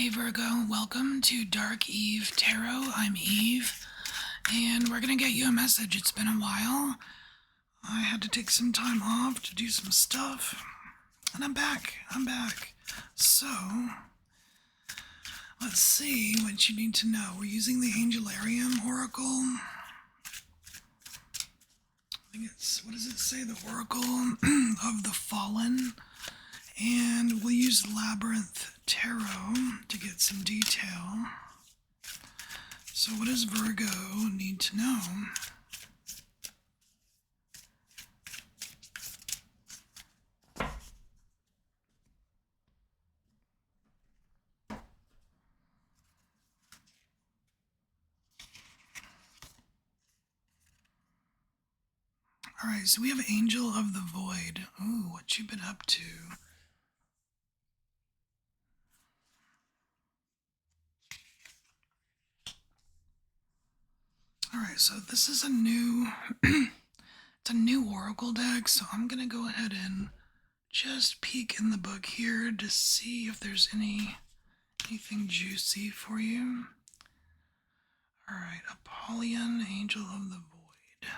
Hey Virgo, welcome to Dark Eve Tarot. I'm Eve, and we're gonna get you a message. It's been a while. I had to take some time off to do some stuff, and I'm back. So, let's see what you need to know. We're using the Angelarium Oracle. I think it's, what does it say? The Oracle of the Fallen. And we'll use Labyrinth Tarot to get some detail. So what does Virgo need to know? Alright, so we have Angel of the Void. Ooh, what you been up to? Alright, so this is a new it's a new oracle deck, so I'm gonna go ahead and just peek in the book here to see if there's anything juicy for you. Alright, Apollyon, Angel of the Void.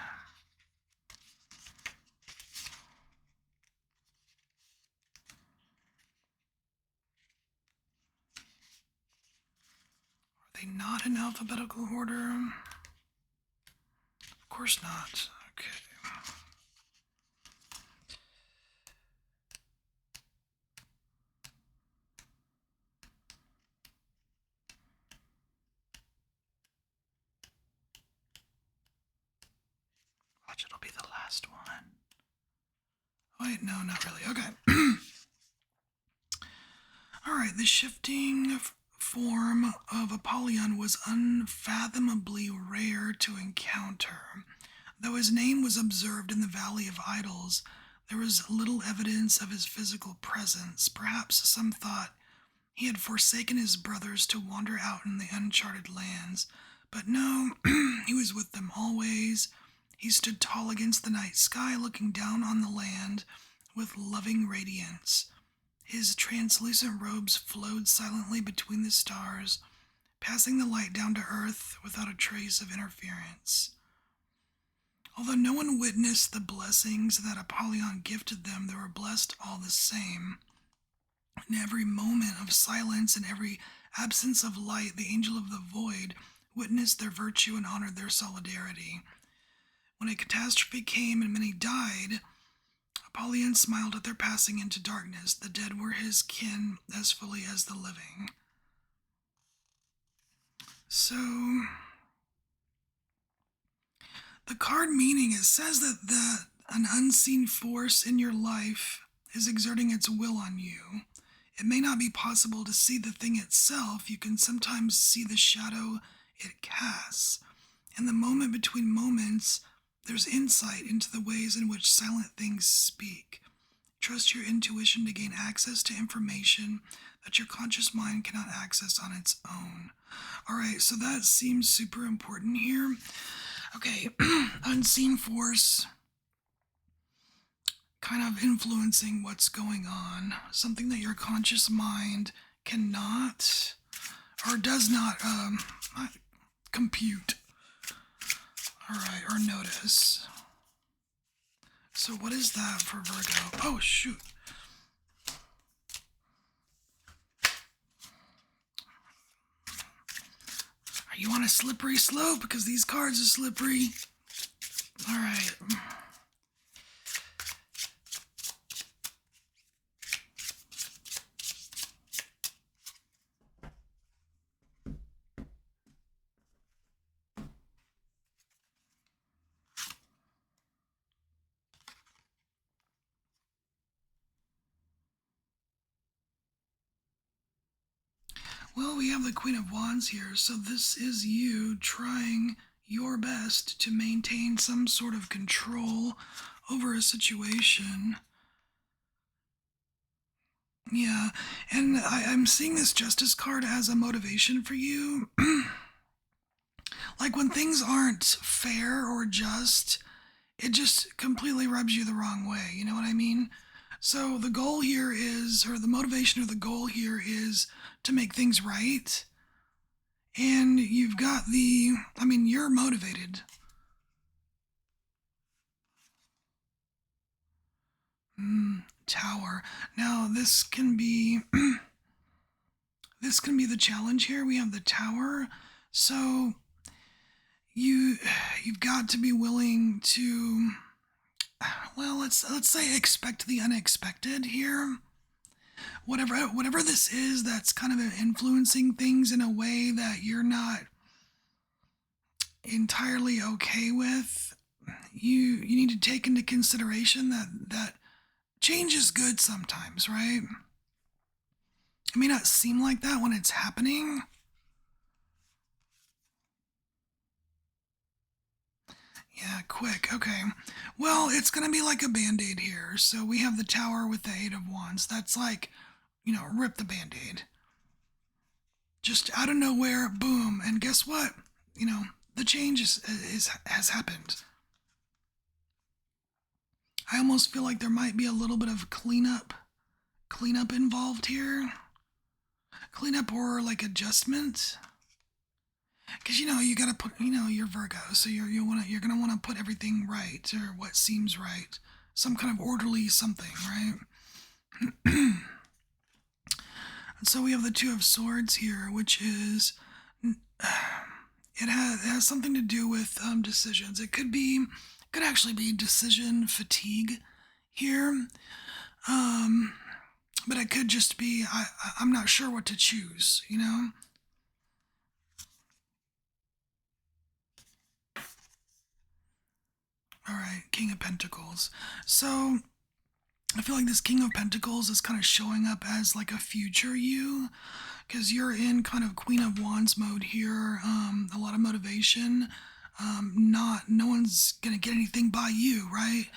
Are they not in alphabetical order? Of course not. Okay. Watch, it'll be the last one. Wait, no, not really. Okay. Alright, the shifting form of Apollyon was unfathomably rare to encounter. Though his name was observed in the Valley of Idols, there was little evidence of his physical presence. Perhaps some thought he had forsaken his brothers to wander out in the uncharted lands. But no, he was with them always. He stood tall against the night sky, looking down on the land with loving radiance. His translucent robes flowed silently between the stars, passing the light down to earth without a trace of interference. Although no one witnessed the blessings that Apollyon gifted them, they were blessed all the same. In every moment of silence and every absence of light, the Angel of the Void witnessed their virtue and honored their solidarity. When a catastrophe came and many died, Apollyon smiled at their passing into darkness. The dead were his kin as fully as the living. So, the card meaning, it says that an unseen force in your life is exerting its will on you. It may not be possible to see the thing itself. You can sometimes see the shadow it casts. In the moment between moments, there's insight into the ways in which silent things speak. Trust your intuition to gain access to information that your conscious mind cannot access on its own. Alright, so that seems super important here. Okay, unseen force kind of influencing what's going on. Something that your conscious mind cannot or does not compute. Alright, or notice. So what is that for Virgo? Oh, shoot. Are you on a slippery slope? Because these cards are slippery. Alright. Well, we have the Queen of Wands here, so this is you trying your best to maintain some sort of control over a situation. Yeah, and I'm seeing this Justice card as a motivation for you. Like when things aren't fair or just, it just completely rubs you the wrong way, you know what I mean? So the goal here is, or the motivation or the goal here is to make things right. And you've got you're motivated. Tower. Now this can be the challenge here. We have the tower. So you've got to be willing to, well, let's say expect the unexpected here. Whatever this is that's kind of influencing things in a way that you're not entirely okay with, you need to take into consideration that change is good sometimes, right? It may not seem like that when it's happening. Yeah, quick. Okay. Well, it's going to be like a band-aid here. So we have the tower with the Eight of Wands. That's like, rip the band-aid. Just out of nowhere, boom. And guess what? The change has happened. I almost feel like there might be a little bit of cleanup involved here. Cleanup or like adjustment. Because you gotta put, you're Virgo, so you're gonna want to put everything right, or what seems right, some kind of orderly something, right? So we have the Two of Swords here, which is it has something to do with decisions. It could actually be decision fatigue here, but it could just be I'm not sure what to choose, All right, King of Pentacles. So I feel like this King of Pentacles is kind of showing up as like a future you, because you're in kind of Queen of Wands mode here. A lot of motivation. No one's gonna get anything by you, right?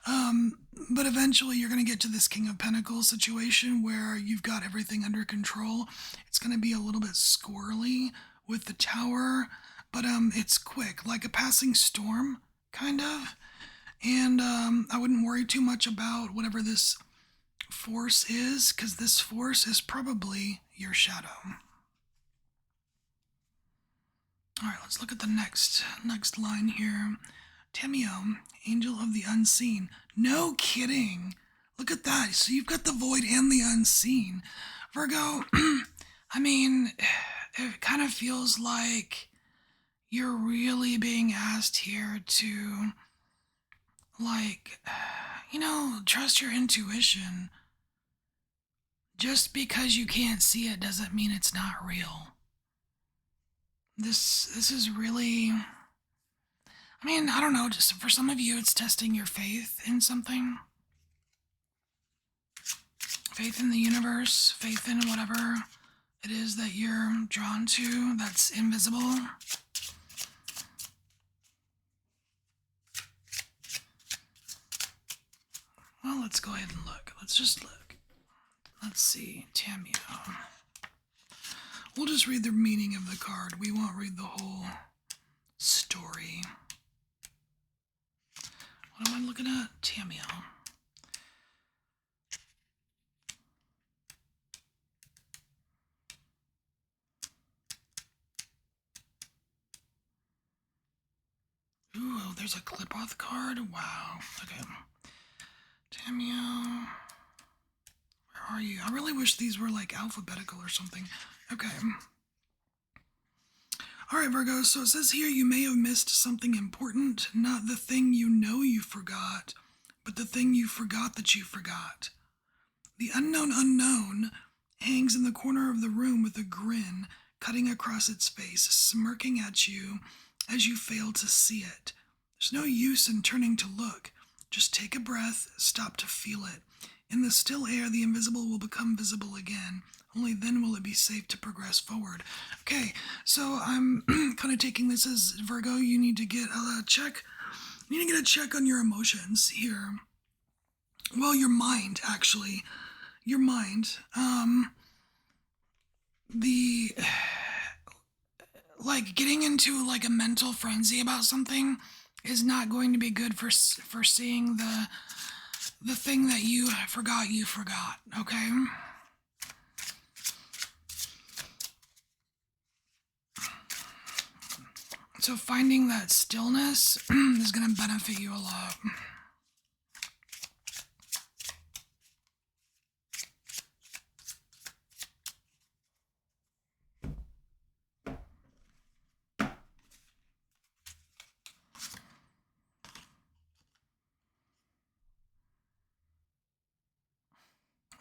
But eventually you're gonna get to this King of Pentacles situation where you've got everything under control. It's gonna be a little bit squirrely with the tower, but it's quick, like a passing storm, kind of. And I wouldn't worry too much about whatever this force is, because this force is probably your shadow. All right, let's look at the next line here. Tamio, Angel of the Unseen. No kidding. Look at that. So you've got the void and the unseen. Virgo, it kind of feels like you're really being asked here to, like, trust your intuition. Just because you can't see it doesn't mean it's not real. This is really, I don't know, just for some of you it's testing your faith in something. Faith in the universe, faith in whatever it is that you're drawn to that's invisible. Well, let's go ahead and look. Let's just look. Let's see, Tamio. We'll just read the meaning of the card. We won't read the whole story. What am I looking at? Tamio. Ooh, there's a Clipoth card? Wow. Okay. Tamio. Where are you? I really wish these were like alphabetical or something. Okay. All right, Virgo, so it says here you may have missed something important, not the thing you know you forgot, but the thing you forgot that you forgot. The unknown hangs in the corner of the room with a grin cutting across its face, smirking at you as you fail to see it. There's no use in turning to look. Just take a breath, stop to feel it. In the still air, the invisible will become visible again. Only then will it be safe to progress forward. Okay, so I'm kind of taking this as, Virgo, you need to get a check. You need to get a check on your emotions here. Well, your mind, actually. Your mind. Like getting into like a mental frenzy about something is not going to be good for seeing the thing that you forgot, okay? So finding that stillness is going to benefit you a lot.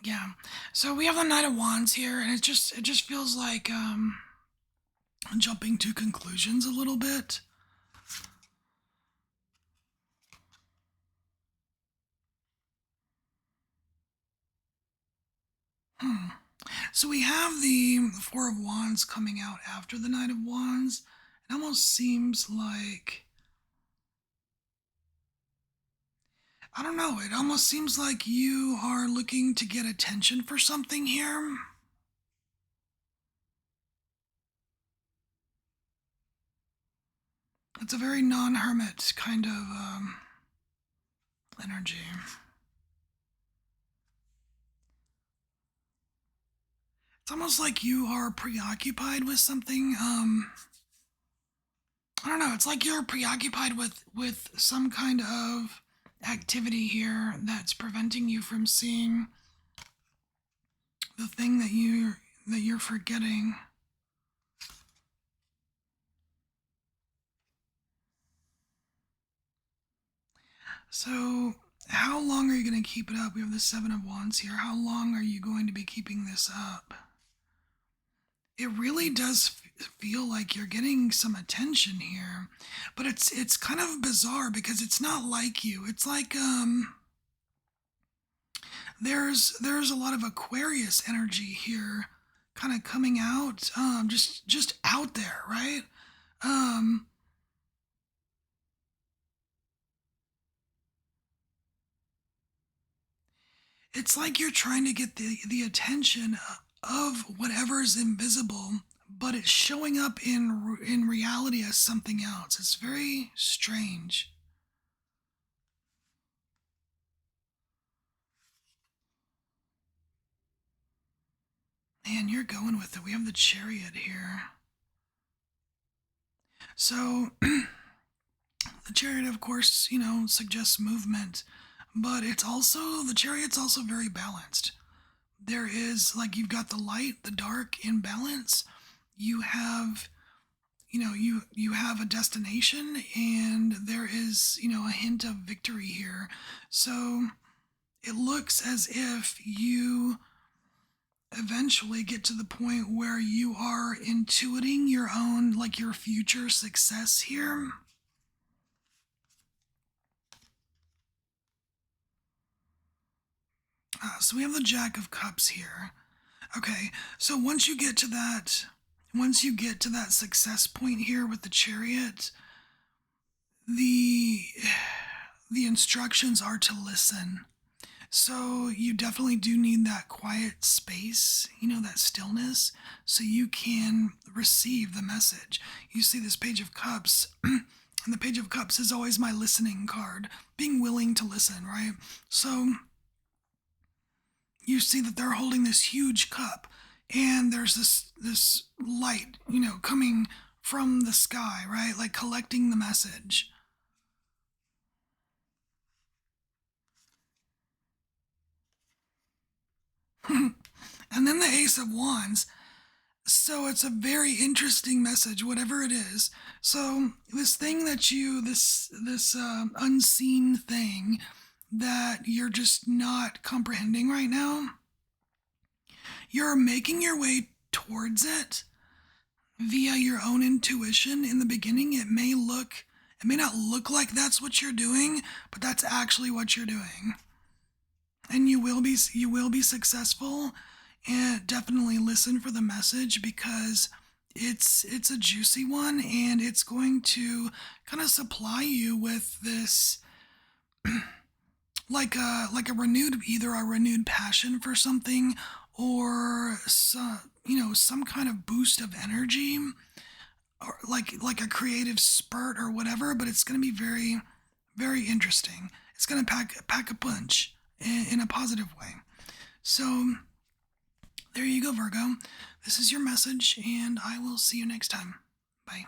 Yeah. So we have the Knight of Wands here, and it just feels like jumping to conclusions a little bit. So we have the Four of Wands coming out after the Knight of Wands. It almost seems like, I don't know, it almost seems like you are looking to get attention for something here. It's a very non-hermit kind of energy. It's almost like you are preoccupied with something. I don't know. It's like you're preoccupied with some kind of activity here that's preventing you from seeing the thing that you're forgetting. So, how long are you going to keep it up? We have the Seven of Wands here. How long are you going to be keeping this up? It really does feel like you're getting some attention here, but it's kind of bizarre because it's not like you. It's like there's a lot of Aquarius energy here, kind of coming out, just out there, right? Um, it's like you're trying to get the attention of whatever's invisible, but it's showing up in reality as something else. It's very strange. Man, you're going with it. We have the Chariot here. So, the Chariot, of course, suggests movement, but the Chariot's also very balanced. There is, like, you've got the light, the dark in balance. You have, you have a destination, and there is, a hint of victory here. So, it looks as if you eventually get to the point where you are intuiting your own, like, your future success here. So we have the Jack of Cups here. Okay, so once you get to that success point here with the Chariot, the the instructions are to listen. So you definitely do need that quiet space, that stillness, so you can receive the message. You see this Page of Cups, and the Page of Cups is always my listening card, being willing to listen, right? So you see that they're holding this huge cup, and there's this light, coming from the sky, right? Like collecting the message. And then the Ace of Wands. So it's a very interesting message, whatever it is. So this thing that this unseen thing that you're just not comprehending right now, you're making your way towards it via your own intuition. In the beginning, it may not look like that's what you're doing, but that's actually what you're doing. And you will be successful. And definitely listen for the message, because it's a juicy one, and it's going to kind of supply you with this, like a renewed, either a renewed passion for something, or some kind of boost of energy, or like a creative spurt or whatever. But it's going to be very, very interesting. It's going to pack a punch. in a positive way. So, there you go, Virgo. This is your message, and I will see you next time. Bye.